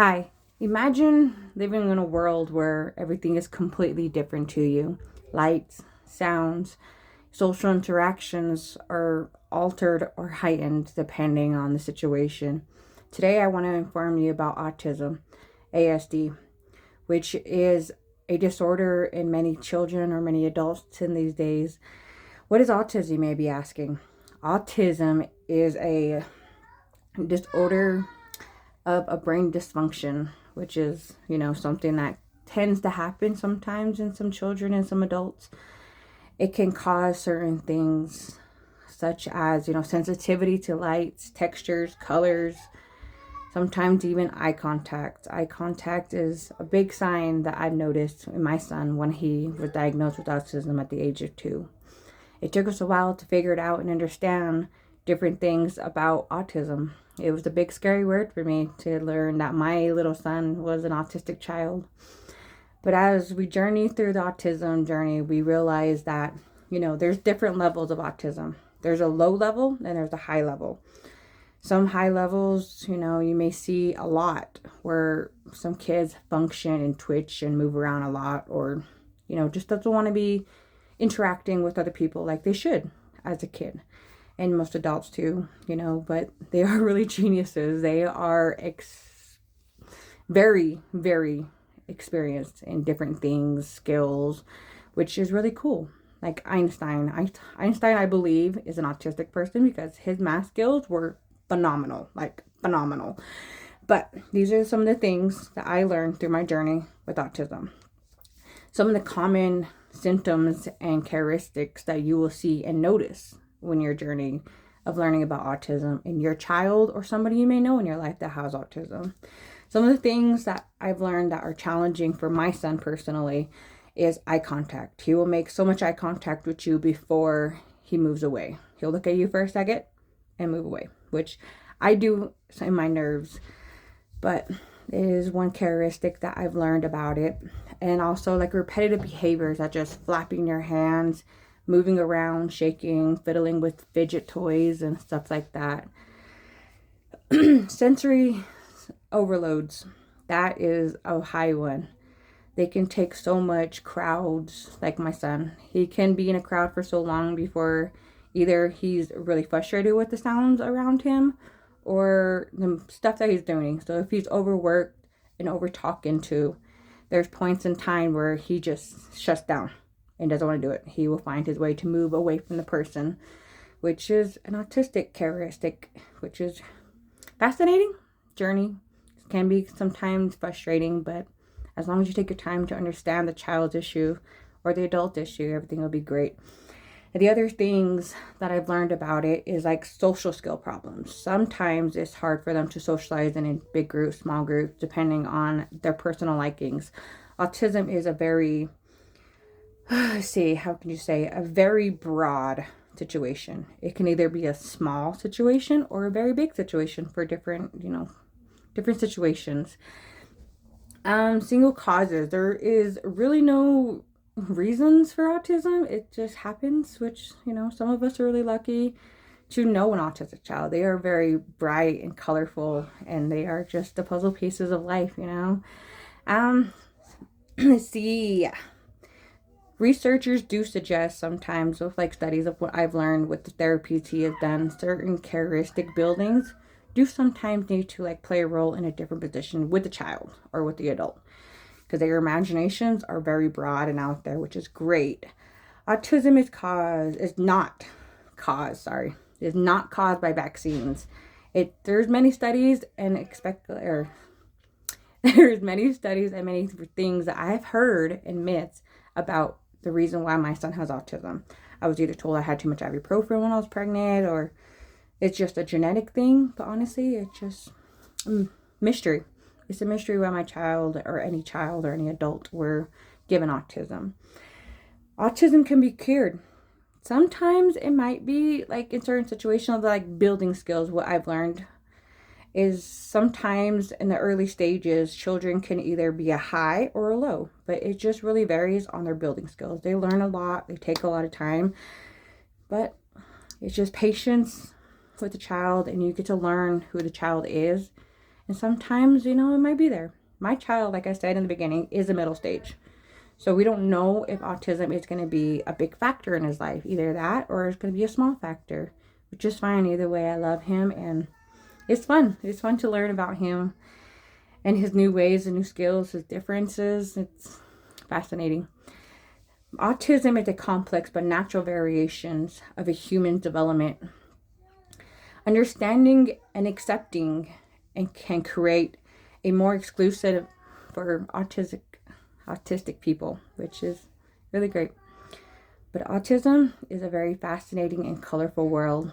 Hi, imagine living in a world where everything is completely different to you. Lights, sounds, social interactions are altered or heightened depending on the situation. Today, I want to inform you about autism, ASD, which is a disorder in many children or many adults in these days. What is autism, you may be asking? Autism is a disorder of a brain dysfunction, which is, something that tends to happen sometimes in some children and some adults. It can cause certain things such as, sensitivity to lights, textures, colors, sometimes even eye contact. Eye contact is a big sign that I've noticed in my son when he was diagnosed with autism at the age of 2. It took us a while to figure it out and understand different things about autism. It was a big scary word for me to learn that my little son was an autistic child. But as we journey through the autism journey, we realize that, there's different levels of autism. There's a low level and there's a high level. Some high levels, you may see a lot where some kids function and twitch and move around a lot, or, just doesn't want to be interacting with other people like they should as a kid. And most adults too, but they are really geniuses. They are very, very experienced in different things, skills, which is really cool. Like Einstein. Einstein, I believe, is an autistic person because his math skills were phenomenal, like phenomenal. But these are some of the things that I learned through my journey with autism. Some of the common symptoms and characteristics that you will see and notice when you're journeying of learning about autism in your child or somebody you may know in your life that has autism. Some of the things that I've learned that are challenging for my son personally is eye contact. He will make so much eye contact with you before he moves away. He'll look at you for a second and move away, which I do in my nerves, but it is one characteristic that I've learned about it. And also like repetitive behaviors, that just flapping your hands, moving around, shaking, fiddling with fidget toys and stuff like that. Sensory overloads, that is a high one. They can take so much crowds, like my son. He can be in a crowd for so long before either he's really frustrated with the sounds around him or the stuff that he's doing. So if he's overworked and over talking to, there's points in time where he just shuts down and doesn't want to do it. He will find his way to move away from the person, which is an autistic characteristic, which is fascinating journey. It can be sometimes frustrating, but as long as you take your time to understand the child's issue or the adult issue, everything will be great. And the other things that I've learned about it is like social skill problems. Sometimes it's hard for them to socialize in big groups, small groups, depending on their personal likings. Autism is a very, a very broad situation. It can either be a small situation or a very big situation for different situations. Single causes. There is really no reasons for autism. It just happens, which, some of us are really lucky to know an autistic child. They are very bright and colorful, and they are just the puzzle pieces of life, Let's see. Researchers do suggest sometimes with like studies of what I've learned with the therapies he has done, certain characteristic buildings do sometimes need to like play a role in a different position with the child or with the adult, because their imaginations are very broad and out there, which is great. Autism is not caused by vaccines. There's many studies and there's many studies and many things that I've heard and myths about the reason why my son has autism. I was either told I had too much ibuprofen when I was pregnant, or it's just a genetic thing, but honestly, it's just a mystery. It's a mystery why my child or any adult were given autism. Autism can be cured. Sometimes it might be like in certain situations, like building skills. What I've learned is sometimes in the early stages, children can either be a high or a low, but it just really varies on their building skills. They learn a lot, they take a lot of time, but it's just patience with the child, and you get to learn who the child is And sometimes, you know, it might be there. My child, like I said in the beginning, is a middle stage. So we don't know if autism is going to be a big factor in his life. Either that or it's going to be a small factor, which is fine. Either way, I love him and it's fun. It's fun to learn about him and his new ways and new skills, his differences. It's fascinating. Autism is a complex but natural variations of a human development. Understanding and accepting and can create a more exclusive for autistic people, which is really great. But autism is a very fascinating and colorful world.